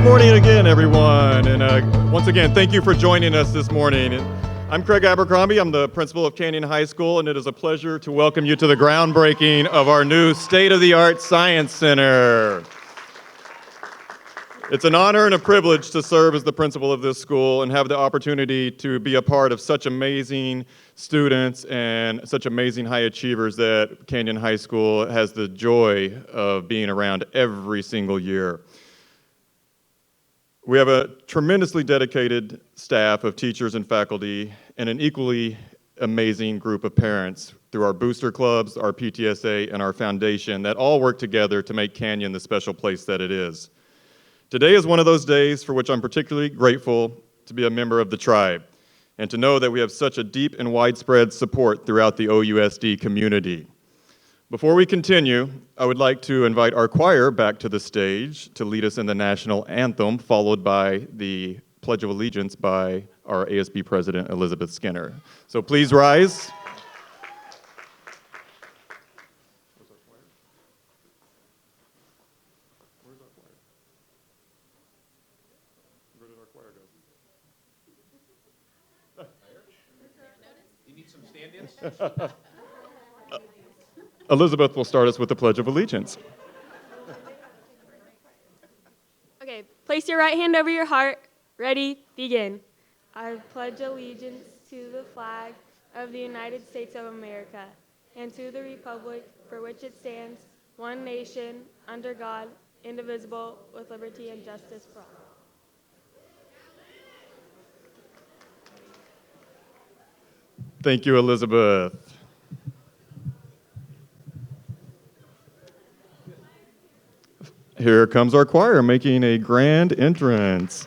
morning again, everyone. And once again, thank you for joining us this morning. I'm Craig Abercrombie. I'm the principal of Canyon High School, and it is a pleasure to welcome you to the groundbreaking of our new state-of-the-art Science Center. It's an honor and a privilege to serve as the principal of this school and have the opportunity to be a part of such amazing students and such amazing high achievers that Canyon High School has the joy of being around every single year. We have a tremendously dedicated staff of teachers and faculty and an equally amazing group of parents through our booster clubs, our PTSA, and our foundation that all work together to make Canyon the special place that it is. Today is one of those days for which I'm particularly grateful to be a member of the tribe and to know that we have such a deep and widespread support throughout the OUSD community. Before we continue, I would like to invite our choir back to the stage to lead us in the national anthem, followed by the Pledge of Allegiance by our ASB President, Elizabeth Skinner. So please rise. Elizabeth will start us with the Pledge of Allegiance. Okay, place your right hand over your heart. Ready, begin. I pledge allegiance to the flag of the United States of America and to the republic for which it stands, one nation, under God, indivisible, with liberty and justice for all. Thank you, Elizabeth. Here comes our choir making a grand entrance.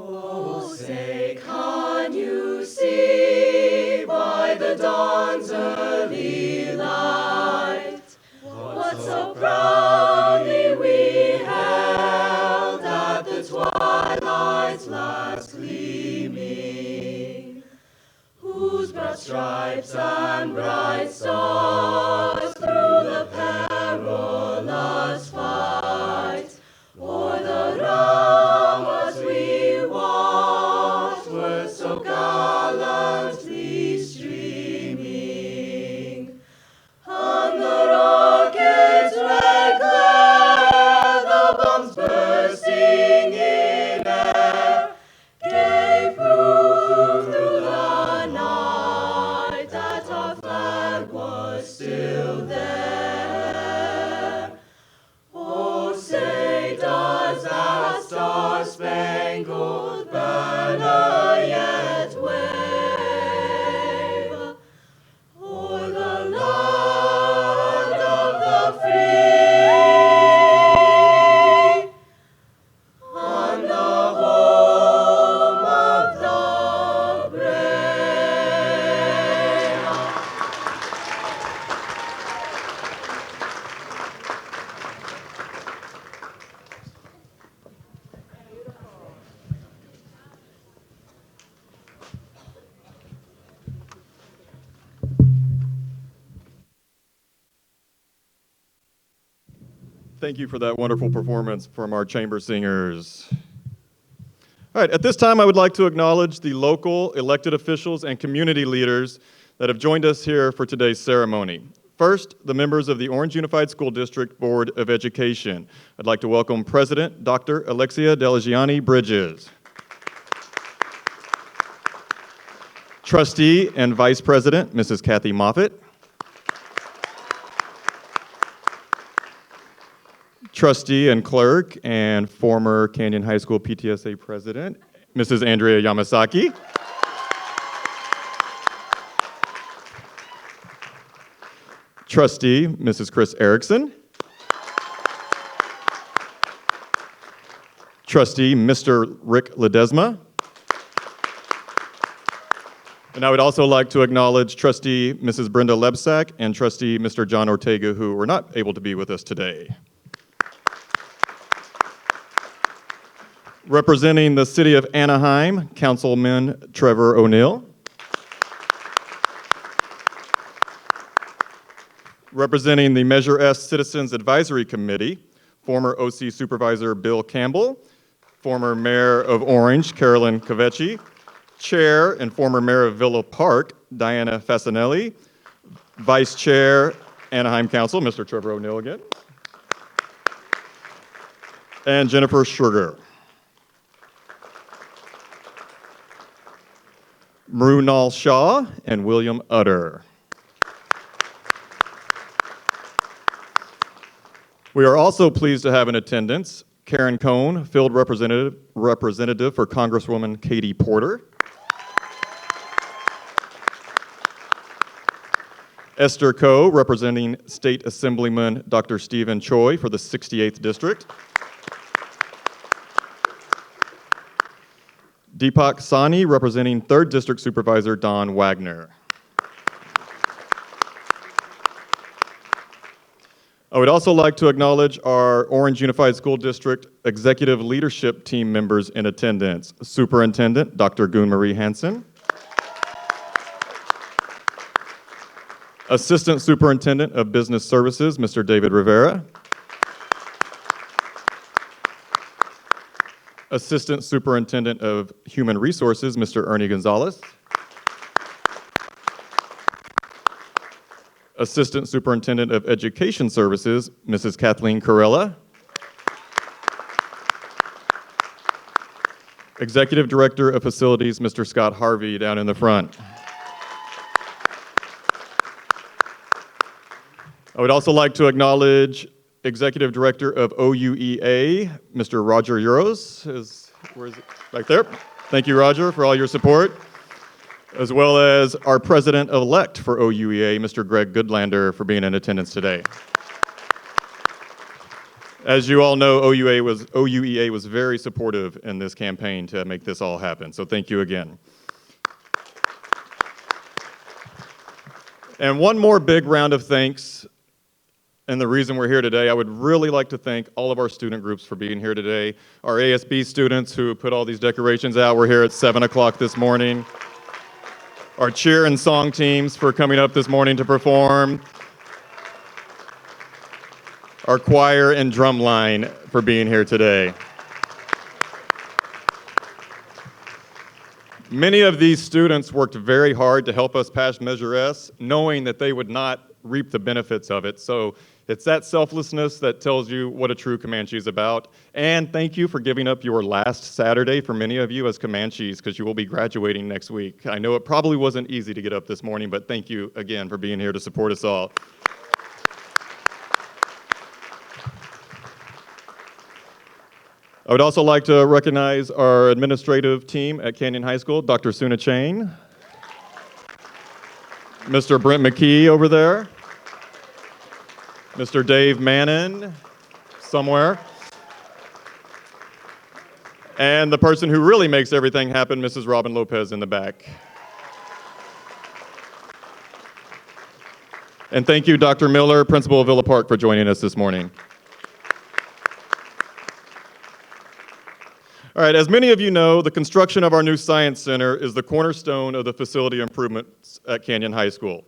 Oh, say, can you see by the dawn's early light what so proudly we held at the twilight's last gleaming, whose broad stripes and bright stars through the perilous fight o'er the realm as we watched were so gallantly streaming, and the rocket's red glare, the bombs bursting in air, gave proof through the night that our flag was still there. Oh, say, does that star-spangled banner yet wave o'er the land of the free and the home of the brave? Thank you for that wonderful performance from our chamber singers. All right, at this time, I would like to acknowledge the local elected officials and community leaders that have joined us here for today's ceremony. First, the members of the Orange Unified School District Board of Education. I'd like to welcome President Dr. Alexia Delagiani Bridges. Trustee and Vice President, Mrs. Kathy Moffitt. Trustee and Clerk and former Canyon High School PTSA President, Mrs. Andrea Yamasaki. Trustee, Mrs. Chris Erickson. Trustee, Mr. Rick Ledesma. And I would also like to acknowledge Trustee Mrs. Brenda Lebsack and Trustee Mr. John Ortega, who were not able to be with us today. Representing the City of Anaheim, Councilman Trevor O'Neill. Representing the Measure S Citizens Advisory Committee, former OC Supervisor Bill Campbell, former Mayor of Orange, Carolyn Cavecci, Chair and former Mayor of Villa Park, Diana Fasanelli, Vice Chair, Anaheim Council, Mr. Trevor O'Neill again, and Jennifer Sugar. Mrunal Shaw and William Utter. We are also pleased to have in attendance Karen Cohn, Field Representative for Congresswoman Katie Porter. Esther Coe, representing State Assemblyman Dr. Stephen Choi for the 68th District. Deepak Sani, representing 3rd District Supervisor Don Wagner. I would also like to acknowledge our Orange Unified School District Executive Leadership Team members in attendance. Superintendent Dr. Goon Marie Hansen. Assistant Superintendent of Business Services, Mr. David Rivera. Assistant Superintendent of Human Resources, Mr. Ernie Gonzalez. Assistant Superintendent of Education Services, Mrs. Kathleen Corella. Executive Director of Facilities, Mr. Scott Harvey, down in the front. I would also like to acknowledge Executive Director of OUEA, Mr. Roger Euros. Where is it? Back there. Thank you, Roger, for all your support. As well as our President-elect for OUEA, Mr. Greg Goodlander, for being in attendance today. As you all know, OUEA was very supportive in this campaign to make this all happen, so thank you again. And one more big round of thanks. And the reason we're here today, I would really like to thank all of our student groups for being here today. Our ASB students who put all these decorations out. We're here at 7 o'clock this morning. Our cheer and song teams for coming up this morning to perform. Our choir and drum line for being here today. Many of these students worked very hard to help us pass Measure S, knowing that they would not reap the benefits of it. So it's that selflessness that tells you what a true Comanche is about. And thank you for giving up your last Saturday for many of you as Comanches, because you will be graduating next week. I know it probably wasn't easy to get up this morning, but thank you again for being here to support us all. I would also like to recognize our administrative team at Canyon High School, Dr. Suna Chain, Mr. Brent McKee over there, Mr. Dave Mannon, somewhere, and the person who really makes everything happen, Mrs. Robin Lopez in the back. And thank you, Dr. Miller, Principal of Villa Park, for joining us this morning. All right, as many of you know, the construction of our new Science Center is the cornerstone of the facility improvements at Canyon High School.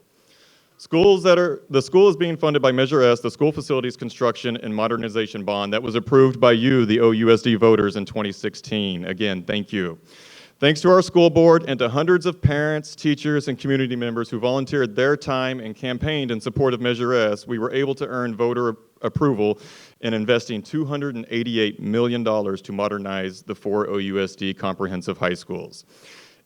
The school is being funded by Measure S, the School Facilities Construction and Modernization Bond that was approved by you, the OUSD voters, in 2016. Again, thank you. Thanks to our school board and to hundreds of parents, teachers, and community members who volunteered their time and campaigned in support of Measure S, we were able to earn voter approval in investing $288 million to modernize the 4 OUSD comprehensive high schools.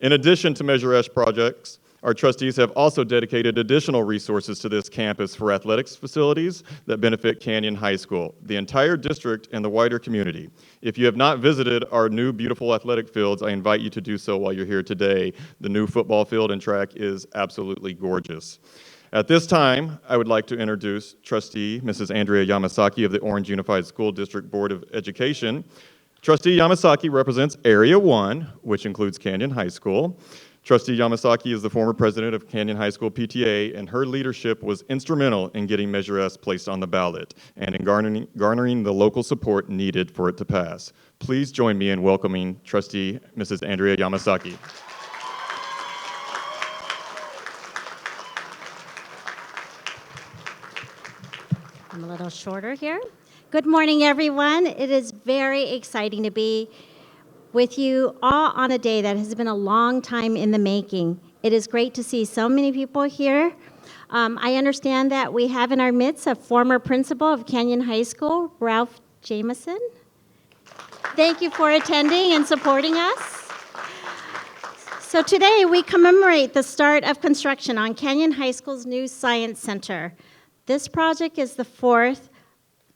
In addition to Measure S projects, our trustees have also dedicated additional resources to this campus for athletics facilities that benefit Canyon High School, the entire district, and the wider community. If you have not visited our new beautiful athletic fields, I invite you to do so while you're here today. The new football field and track is absolutely gorgeous. At this time, I would like to introduce Trustee Mrs. Andrea Yamasaki of the Orange Unified School District Board of Education. Trustee Yamasaki represents Area 1, which includes Canyon High School. Trustee Yamasaki is the former president of Canyon High School PTA, and her leadership was instrumental in getting Measure S placed on the ballot and in garnering the local support needed for it to pass. Please join me in welcoming Trustee Mrs. Andrea Yamasaki. I'm a little shorter here. Good morning, everyone. It is very exciting to be with you all on a day that has been a long time in the making. It is great to see so many people here. I understand that we have in our midst a former principal of Canyon High School, Ralph Jameson. Thank you for attending and supporting us. So today we commemorate the start of construction on Canyon High School's new Science Center. This project is the fourth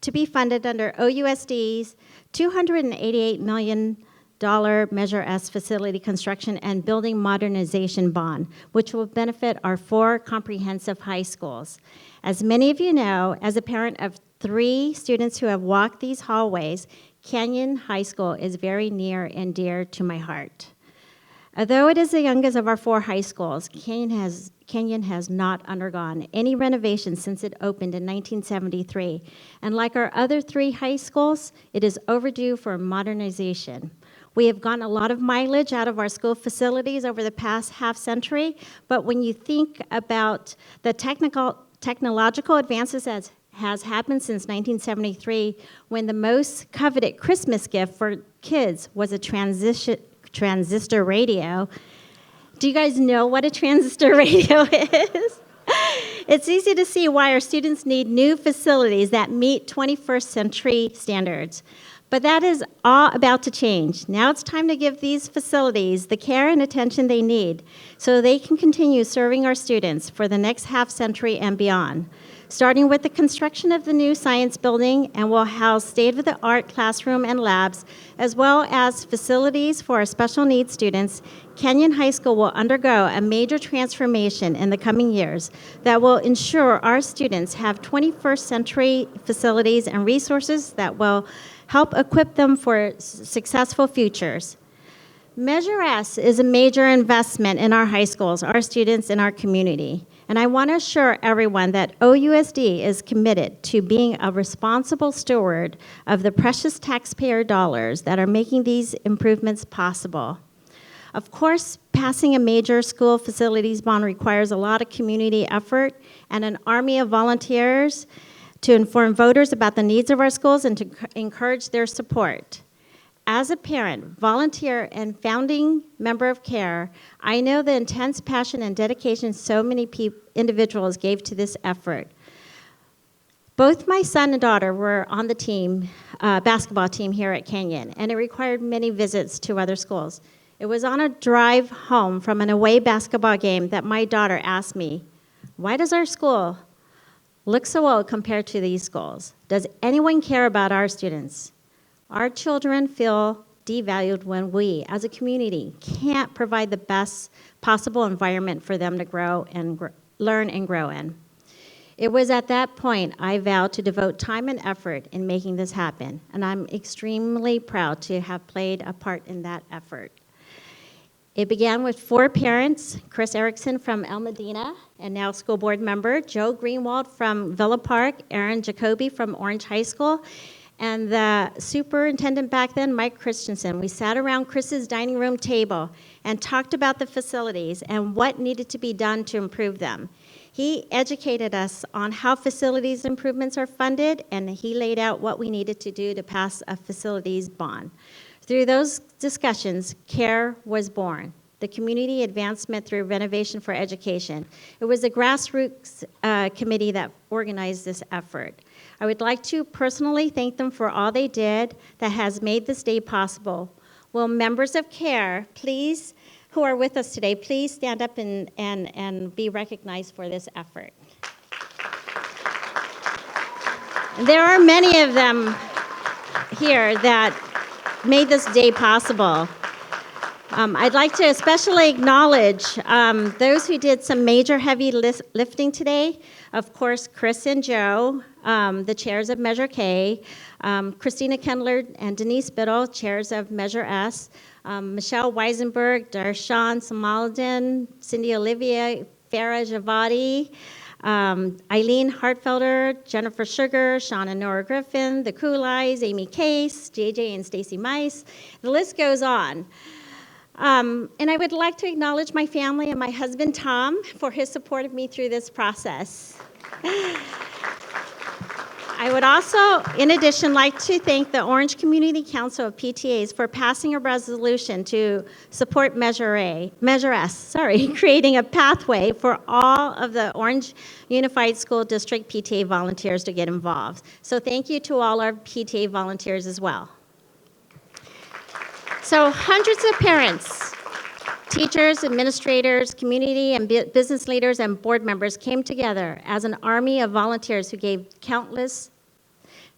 to be funded under OUSD's $288 million Measure S facility construction and building modernization bond, which will benefit our 4 comprehensive high schools. As many of you know, as a parent of 3 students who have walked these hallways, Canyon High School is very near and dear to my heart. Although it is the youngest of our 4 high schools, Canyon has not undergone any renovations since it opened in 1973. And like our other 3 high schools, it is overdue for modernization. We have gotten a lot of mileage out of our school facilities over the past half-century, but when you think about the technological advances that has happened since 1973, when the most coveted Christmas gift for kids was a transistor radio. Do you guys know what a transistor radio is? It's easy to see why our students need new facilities that meet 21st century standards. But that is all about to change. Now it's time to give these facilities the care and attention they need so they can continue serving our students for the next half century and beyond. Starting with the construction of the new science building, and will house state-of-the-art classroom and labs, as well as facilities for our special needs students, Canyon High School will undergo a major transformation in the coming years that will ensure our students have 21st century facilities and resources that will help equip them for successful futures. Measure S is a major investment in our high schools, our students, and our community. And I want to assure everyone that OUSD is committed to being a responsible steward of the precious taxpayer dollars that are making these improvements possible. Of course, passing a major school facilities bond requires a lot of community effort and an army of volunteers to inform voters about the needs of our schools and to encourage their support. As a parent, volunteer, and founding member of CARE, I know the intense passion and dedication so many individuals gave to this effort. Both my son and daughter were on the team, basketball team here at Canyon, and it required many visits to other schools. It was on a drive home from an away basketball game that my daughter asked me, "Why does our school look so old compared to these schools? Does anyone care about our students?" Our children feel devalued when we, as a community, can't provide the best possible environment for them to grow and learn and grow in. It was at that point I vowed to devote time and effort in making this happen, and I'm extremely proud to have played a part in that effort. It began with 4 parents: Chris Erickson from El Medina, and now school board member, Joe Greenwald from Villa Park, Aaron Jacoby from Orange High School, and the superintendent back then, Mike Christensen. We sat around Chris's dining room table and talked about the facilities and what needed to be done to improve them. He educated us on how facilities improvements are funded, and he laid out what we needed to do to pass a facilities bond. Through those discussions, CARE was born, the Community Advancement Through Renovation for Education. It was a grassroots committee that organized this effort. I would like to personally thank them for all they did that has made this day possible. Will members of CARE please who are with us today, please stand up and be recognized for this effort. There are many of them here that made this day possible. I'd like to especially acknowledge those who did some major heavy lifting today. Of course, Chris and Joe, the chairs of Measure K, Christina Kendler and Denise Biddle, chairs of Measure S, Michelle Weisenberg, Darshan Samaladin, Cindy Olivier, Farah Javadi, Eileen Hartfelder, Jennifer Sugar, Shauna Nora Griffin, the Cooleyes, Amy Case, JJ and Stacy Mice. The list goes on. And I would like to acknowledge my family and my husband, Tom, for his support of me through this process. I would also, in addition, like to thank the Orange Community Council of PTAs for passing a resolution to support Measure S, creating a pathway for all of the Orange Unified School District PTA volunteers to get involved. So thank you to all our PTA volunteers as well. So hundreds of parents, teachers, administrators, community and business leaders and board members came together as an army of volunteers who gave countless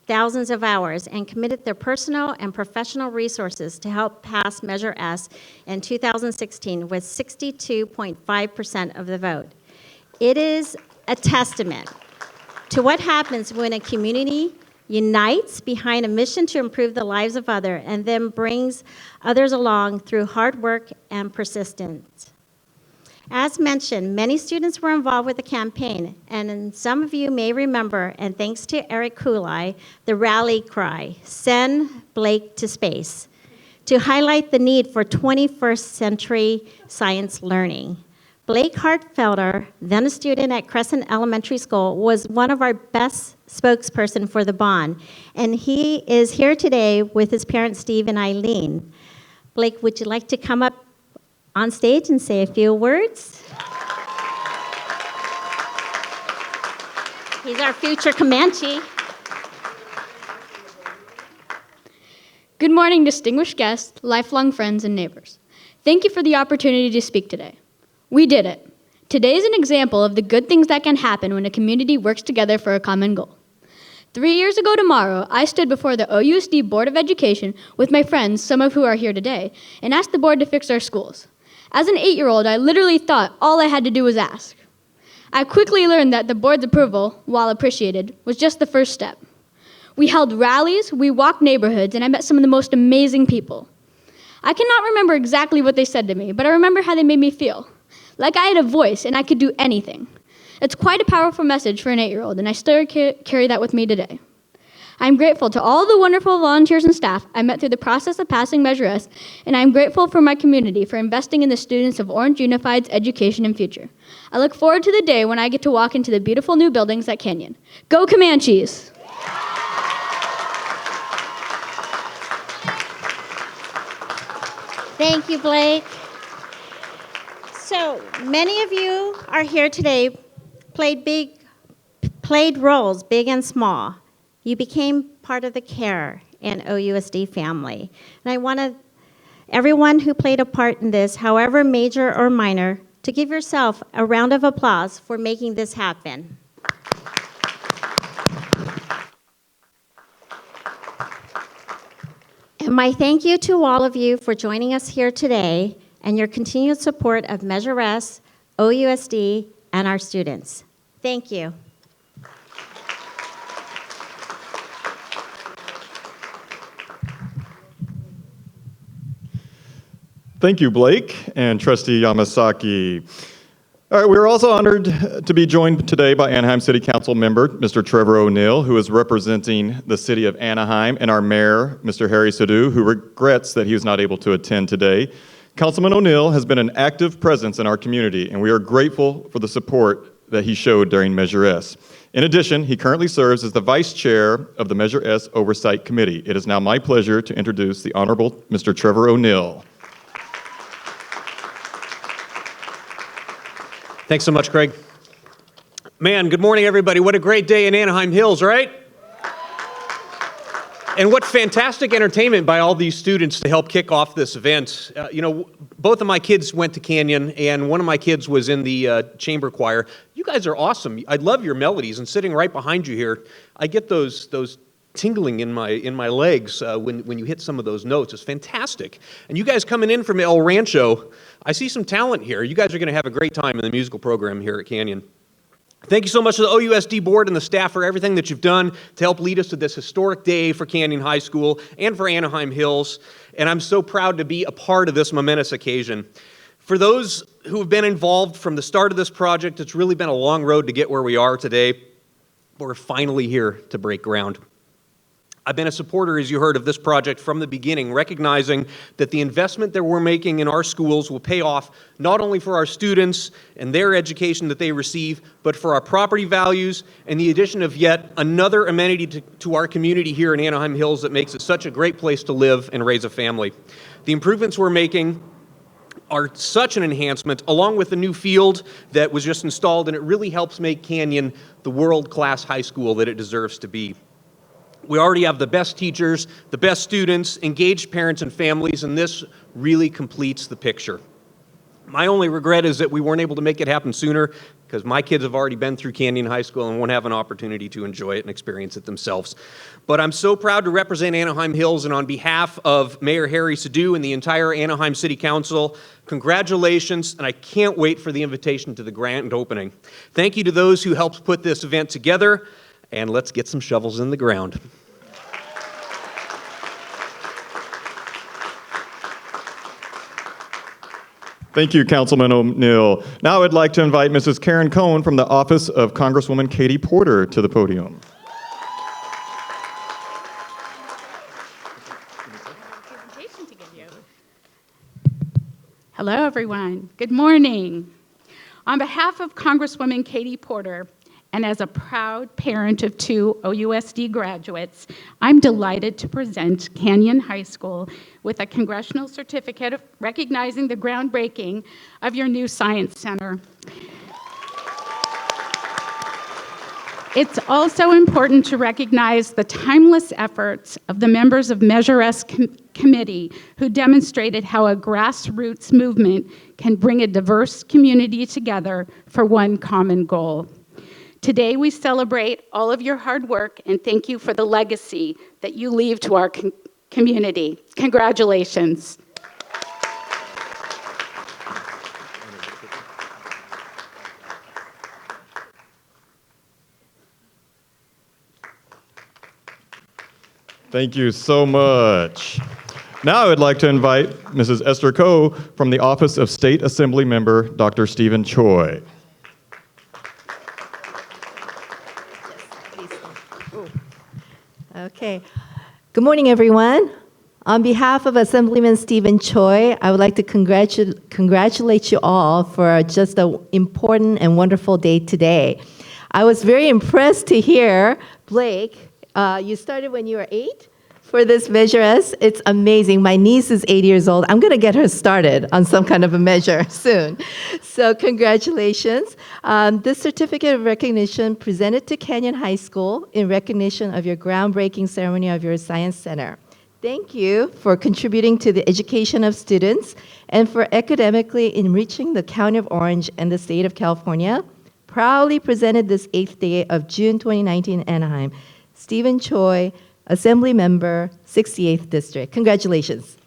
thousands of hours and committed their personal and professional resources to help pass Measure S in 2016 with 62.5% of the vote. It is a testament to what happens when a community unites behind a mission to improve the lives of others and then brings others along through hard work and persistence. As mentioned, many students were involved with the campaign, and some of you may remember, and thanks to Eric Cooley, the rally cry, "Send Blake to Space," to highlight the need for 21st century science learning. Blake Hartfelder, then a student at Crescent Elementary School, was one of our best spokesperson for the bond, and he is here today with his parents, Steve and Eileen. Blake, would you like to come up on stage and say a few words? He's our future Comanche. Good morning, distinguished guests, lifelong friends, and neighbors. Thank you for the opportunity to speak today. We did it. Today is an example of the good things that can happen when a community works together for a common goal. 3 years ago tomorrow, I stood before the OUSD Board of Education with my friends, some of who are here today, and asked the board to fix our schools. As an 8-year-old, I literally thought all I had to do was ask. I quickly learned that the board's approval, while appreciated, was just the first step. We held rallies, we walked neighborhoods, and I met some of the most amazing people. I cannot remember exactly what they said to me, but I remember how they made me feel. Like I had a voice and I could do anything. It's quite a powerful message for an 8-year-old, and I still carry that with me today. I'm grateful to all the wonderful volunteers and staff I met through the process of passing Measure S, and I'm grateful for my community for investing in the students of Orange Unified's education and future. I look forward to the day when I get to walk into the beautiful new buildings at Canyon. Go Comanches! Thank you, Blake. So many of you are here today, played roles, big and small. You became part of the CARE and OUSD family. And I want everyone who played a part in this, however major or minor, to give yourself a round of applause for making this happen. And my thank you to all of you for joining us here today and your continued support of Measure S, OUSD, and our students. Thank you. Thank you, Blake and Trustee Yamasaki. All right, we're also honored to be joined today by Anaheim City Council member, Mr. Trevor O'Neill, who is representing the city of Anaheim, and our mayor, Mr. Harry Sadu, who regrets that he was not able to attend today. Councilman O'Neill has been an active presence in our community, and we are grateful for the support that he showed during Measure S. In addition, he currently serves as the vice chair of the Measure S Oversight Committee. It is now my pleasure to introduce the Honorable Mr. Trevor O'Neill. Thanks so much, Craig. Man, good morning, everybody. What a great day in Anaheim Hills, right? And what fantastic entertainment by all these students to help kick off this event. Both of my kids went to Canyon, and one of my kids was in the chamber choir. You guys are awesome. I love your melodies, and sitting right behind you here, I get those tingling in my legs when you hit some of those notes. It's fantastic. And you guys coming in from El Rancho, I see some talent here. You guys are going to have a great time in the musical program here at Canyon. Thank you so much to the OUSD board and the staff for everything that you've done to help lead us to this historic day for Canyon High School and for Anaheim Hills. And I'm so proud to be a part of this momentous occasion. For those who have been involved from the start of this project, it's really been a long road to get where we are today, but we're finally here to break ground. I've been a supporter, as you heard, of this project from the beginning, recognizing that the investment that we're making in our schools will pay off not only for our students and their education that they receive, but for our property values and the addition of yet another amenity to our community here in Anaheim Hills that makes it such a great place to live and raise a family. The improvements we're making are such an enhancement, along with the new field that was just installed, and it really helps make Canyon the world-class high school that it deserves to be. We already have the best teachers, the best students, engaged parents and families, and this really completes the picture. My only regret is that we weren't able to make it happen sooner, because my kids have already been through Canyon High School and won't have an opportunity to enjoy it and experience it themselves. But I'm so proud to represent Anaheim Hills, and on behalf of Mayor Harry Sidhu and the entire Anaheim City Council, congratulations, and I can't wait for the invitation to the grand opening. Thank you to those who helped put this event together, and let's get some shovels in the ground. Thank you, Councilman O'Neill. Now I'd like to invite Mrs. Karen Cohn from the office of Congresswoman Katie Porter to the podium. Hello, everyone. Good morning. On behalf of Congresswoman Katie Porter, and as a proud parent of 2 OUSD graduates, I'm delighted to present Canyon High School with a congressional certificate recognizing the groundbreaking of your new Science Center. It's also important to recognize the timeless efforts of the members of Measure S committee who demonstrated how a grassroots movement can bring a diverse community together for one common goal. Today, we celebrate all of your hard work and thank you for the legacy that you leave to our community. Congratulations. Thank you so much. Now I would like to invite Mrs. Esther Koh from the Office of State Assembly Member Dr. Stephen Choi. Okay. Good morning, everyone. On behalf of Assemblyman Stephen Choi, I would like to congratulate you all for just an important and wonderful day today. I was very impressed to hear, Blake, you started when you were 8 for this Measure S. It's amazing. My niece is 8 years old. I'm going to get her started on some kind of a measure soon. So congratulations. This certificate of recognition presented to Canyon High School in recognition of your groundbreaking ceremony of your Science Center. Thank you for contributing to the education of students and for academically enriching the County of Orange and the state of California. Proudly presented this 8th day of June 2019 Anaheim. Stephen Choi, Assembly Member, 68th District. Congratulations.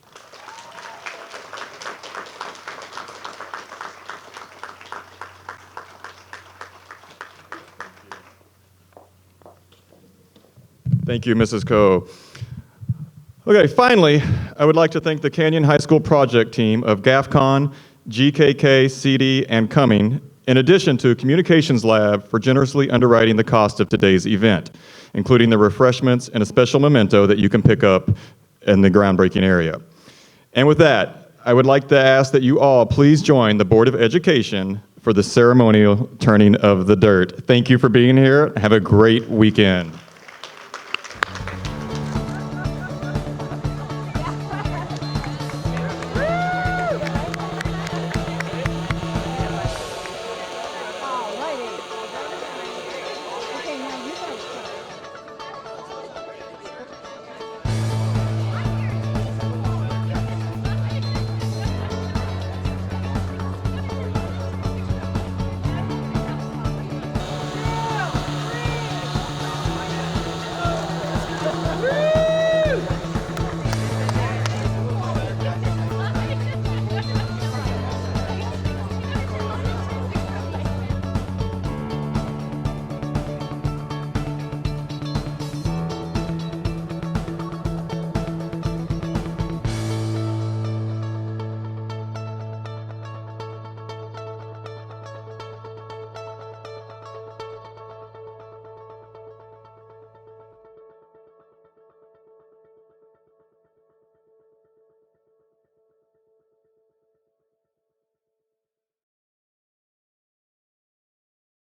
Thank you, Mrs. Koh. Okay, finally, I would like to thank the Canyon High School project team of GAFCON, GKK, CD, and Cumming, in addition to Communications Lab for generously underwriting the cost of today's event, including the refreshments and a special memento that you can pick up in the groundbreaking area. And with that, I would like to ask that you all please join the Board of Education for the ceremonial turning of the dirt. Thank you for being here. Have a great weekend.